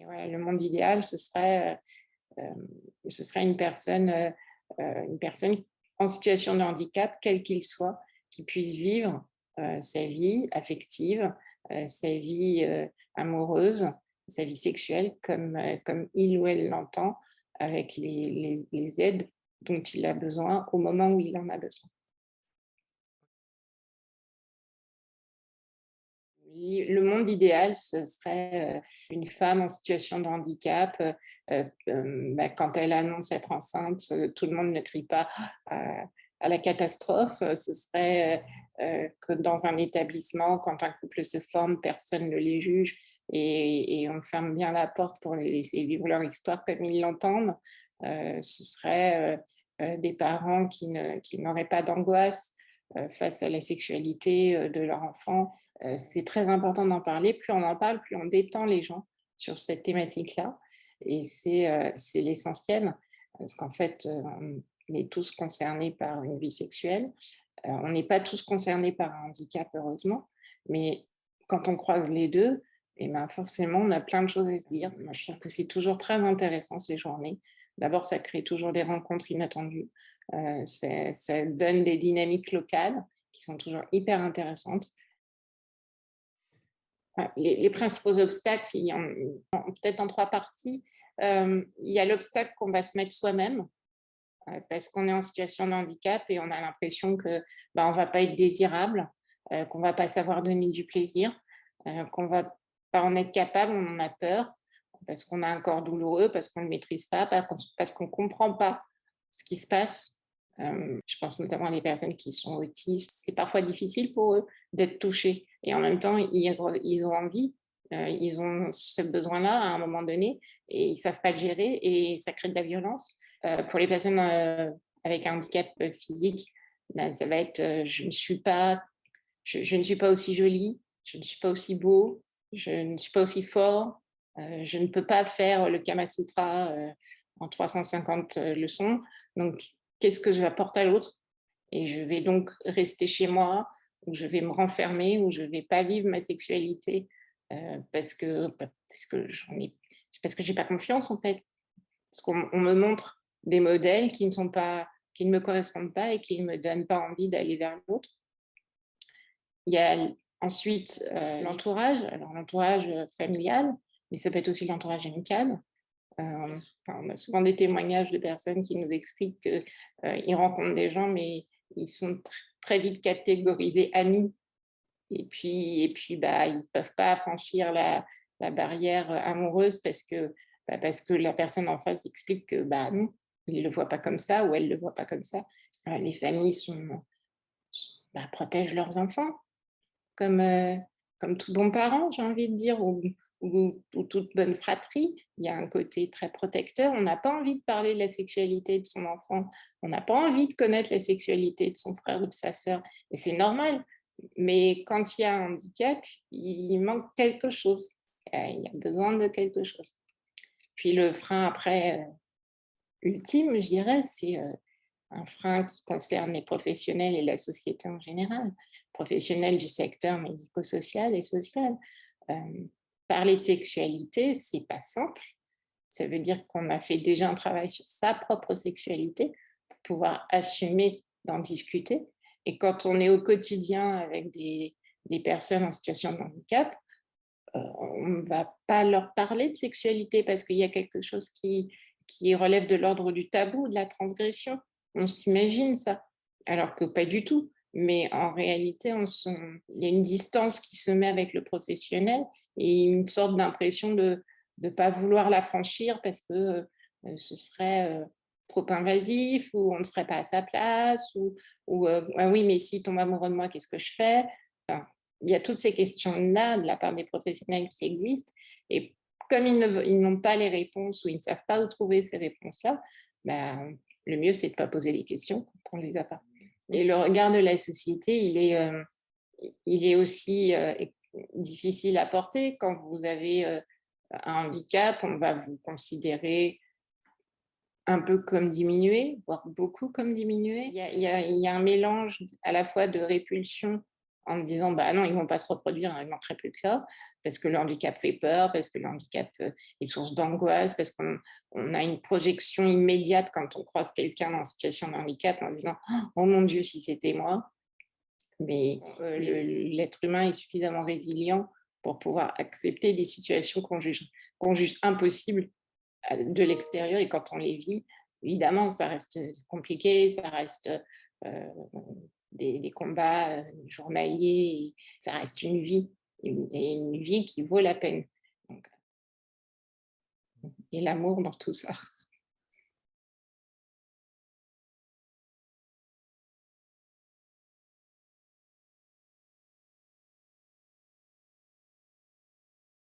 Et voilà, le monde idéal, ce serait une personne en situation de handicap, quel qu'il soit, qui puisse vivre sa vie affective, sa vie amoureuse, sa vie sexuelle comme il ou elle l'entend, avec les aides dont il a besoin au moment où il en a besoin. Le monde idéal, ce serait une femme en situation de handicap. Bah, quand elle annonce être enceinte, tout le monde ne crie pas à la catastrophe. Ce serait que dans un établissement, quand un couple se forme, personne ne les juge et on ferme bien la porte pour les laisser vivre leur histoire comme ils l'entendent. Ce serait des parents qui n'auraient pas d'angoisse face à la sexualité de leur enfant. C'est très important d'en parler. Plus on en parle, plus on détend les gens sur cette thématique-là. Et c'est l'essentiel, parce qu'en fait, on est tous concernés par une vie sexuelle. On n'est pas tous concernés par un handicap, heureusement, mais quand on croise les deux, et ben forcément, on a plein de choses à se dire. Moi, je trouve que c'est toujours très intéressant ces journées. D'abord, ça crée toujours des rencontres inattendues. Ça donne des dynamiques locales qui sont toujours hyper intéressantes. Les principaux obstacles, il y en peut-être en trois parties. Il y a l'obstacle qu'on va se mettre soi-même parce qu'on est en situation de handicap et on a l'impression que bah, on va pas être désirable, qu'on va pas savoir donner du plaisir, qu'on va pas en être capable, on en a peur parce qu'on a un corps douloureux, parce qu'on ne le maîtrise pas, parce qu'on comprend pas ce qui se passe. Je pense notamment à des personnes qui sont autistes. C'est parfois difficile pour eux d'être touchés. Et en même temps, ils ont envie, ils ont ce besoin-là à un moment donné, et ils ne savent pas le gérer, et ça crée de la violence. Pour les personnes avec un handicap physique, ben, ça va être je ne suis pas aussi jolie, je ne suis pas aussi beau, je ne suis pas aussi fort, je ne peux pas faire le Kama Sutra en 350 leçons. Donc, qu'est-ce que je apporte à l'autre? Et je vais donc rester chez moi, ou je vais me renfermer, ou je ne vais pas vivre ma sexualité parce que parce que j'ai pas confiance en fait. Parce qu'on me montre des modèles qui ne me correspondent pas et qui ne me donnent pas envie d'aller vers l'autre. Il y a ensuite l'entourage, alors l'entourage familial, mais ça peut être aussi l'entourage amical. On a souvent des témoignages de personnes qui nous expliquent qu'ils rencontrent des gens, mais ils sont très vite catégorisés amis. Et puis bah, ils ne peuvent pas franchir la barrière amoureuse parce que la personne en face explique que bah, non, il ne le voit pas comme ça ou elle ne le voit pas comme ça. Les familles protègent leurs enfants comme, comme tout bon parent, j'ai envie de dire, ou toute bonne fratrie. Il y a un côté très protecteur. On n'a pas envie de parler de la sexualité de son enfant. On n'a pas envie de connaître la sexualité de son frère ou de sa sœur. Et c'est normal. Mais quand il y a un handicap, il manque quelque chose. Il y a besoin de quelque chose. Puis le frein après, ultime, je dirais, c'est un frein qui concerne les professionnels et la société en général, professionnels du secteur médico-social et social. Euh, Parler de sexualité, c'est pas simple. Ça veut dire qu'on a fait déjà un travail sur sa propre sexualité pour pouvoir assumer d'en discuter. Et quand on est au quotidien avec des personnes en situation de handicap, on ne va pas leur parler de sexualité parce qu'il y a quelque chose qui relève de l'ordre du tabou, de la transgression. On s'imagine ça, alors que pas du tout. Mais en réalité, il y a une distance qui se met avec le professionnel et une sorte d'impression de ne pas vouloir la franchir parce que ce serait trop invasif ou on ne serait pas à sa place ou ah oui, mais s'il tombe amoureux de moi, qu'est-ce que je fais? Enfin, il y a toutes ces questions-là de la part des professionnels qui existent. Et comme ils n'ont pas les réponses ou ils ne savent pas où trouver ces réponses-là, ben, le mieux, c'est de ne pas poser les questions quand on ne les a pas. Et le regard de la société, il est aussi difficile à porter. Quand vous avez un handicap, on va vous considérer un peu comme diminué, voire beaucoup comme diminué. Il y a un mélange à la fois de répulsion en disant bah non, ils ne vont pas se reproduire, il ne manquerait plus que ça, parce que le handicap fait peur, parce que le handicap est source d'angoisse, parce qu'on a une projection immédiate quand on croise quelqu'un en situation de handicap en disant oh mon Dieu, si c'était moi. Mais l'être humain est suffisamment résilient pour pouvoir accepter des situations qu'on juge impossibles de l'extérieur, et quand on les vit, évidemment, ça reste compliqué, ça reste des combats journaliers, ça reste une vie, et une vie qui vaut la peine. Donc, et l'amour dans tout ça.